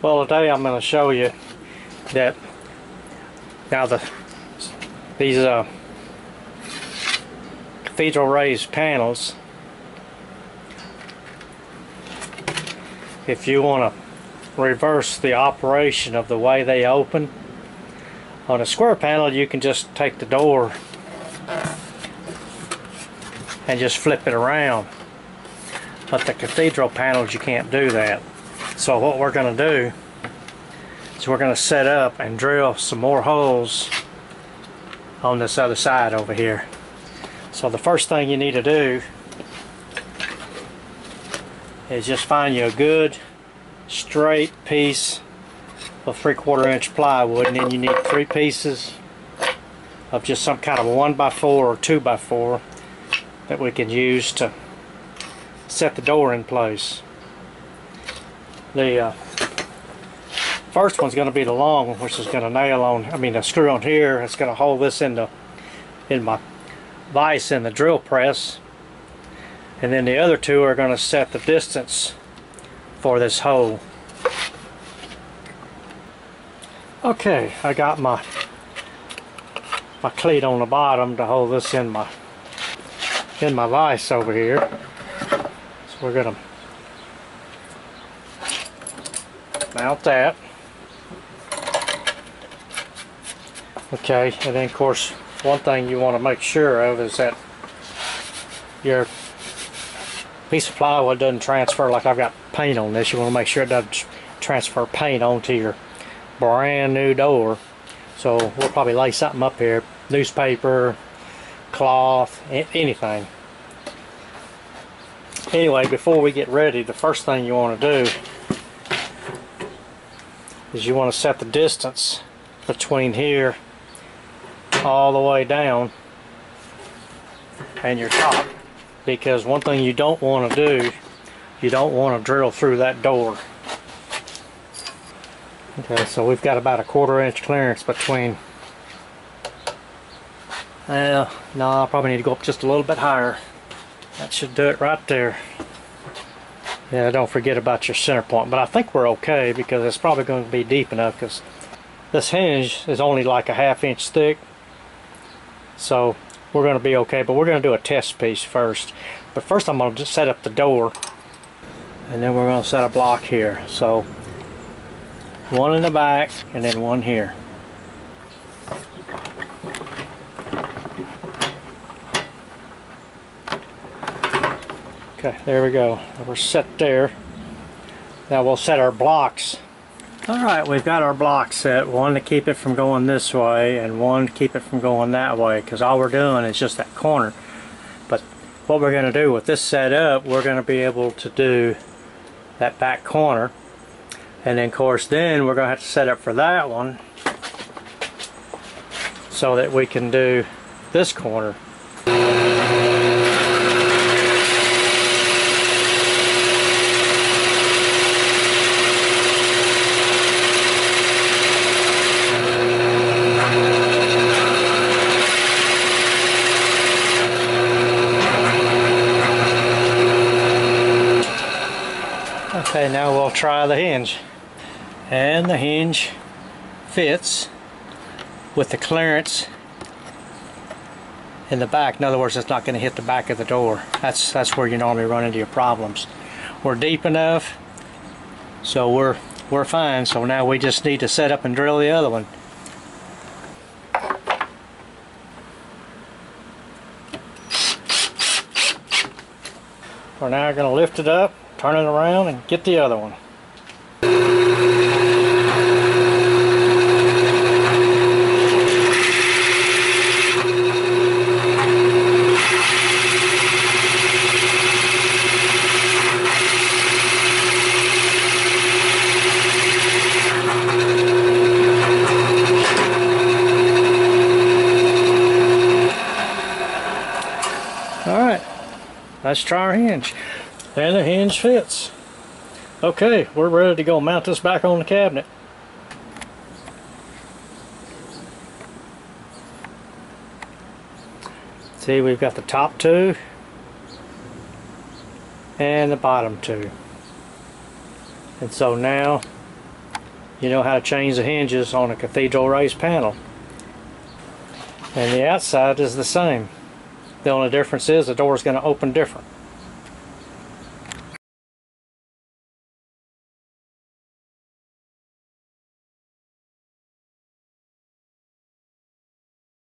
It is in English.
Well, today I'm going to show you that now these cathedral raised panels, if you want to reverse the operation of the way they open, on a square panel you can just take the door and just flip it around, but the cathedral panels you can't do that. So what we're going to do is we're going to set up and drill some more holes on this other side over here. So the first thing you need to do is just find you a good straight piece of 3/4 inch plywood, and then you need 3 pieces of just some kind of a 1x4 or 2x4 that we can use to set the door in place. The first one's going to be the long one, which is going to nail on, a screw on here. It's going to hold this in my vise in the drill press, and then the other 2 are going to set the distance for this hole. Okay, I got my cleat on the bottom to hold this in my vise over here. So we're going to mount that. Okay, and then of course one thing you want to make sure of is that your piece of plywood doesn't transfer. Like I've got paint on this, you want to make sure it doesn't transfer paint onto your brand new door. So we'll probably lay something up here, newspaper, cloth, anything. Anyway, before we get ready, the first thing you want to do is you want to set the distance between here all the way down and your top, because one thing you don't want to do, you don't want to drill through that door. Okay, so we've got about a 1/4 inch clearance between. No, I probably need to go up just a little bit higher. That should do it right there. Yeah, don't forget about your center point, but I think we're okay because it's probably going to be deep enough, because this hinge is only like a 1/2 inch thick, so we're going to be okay. But we're going to do a test piece first. But first I'm going to just set up the door, and then we're going to set a block here. So one in the back and then one here. Okay, there we go. We're set there. Now we'll set our blocks. Alright, we've got our blocks set. One to keep it from going this way and one to keep it from going that way, because all we're doing is just that corner. But what we're going to do with this set up, we're going to be able to do that back corner. And then of course then we're going to have to set up for that one so that we can do this corner. Okay, now we'll try the hinge. And the hinge fits with the clearance in the back. In other words, it's not going to hit the back of the door. That's where you normally run into your problems. We're deep enough, so we're fine. So now we just need to set up and drill the other one. We're now going to lift it up, turn it around, and get the other one. Alright, let's try our hinge. And the hinge fits. Okay, we're ready to go mount this back on the cabinet. See, we've got the top 2 and the bottom 2. And so now you know how to change the hinges on a cathedral raised panel. And the outside is the same. The only difference is the door is going to open different.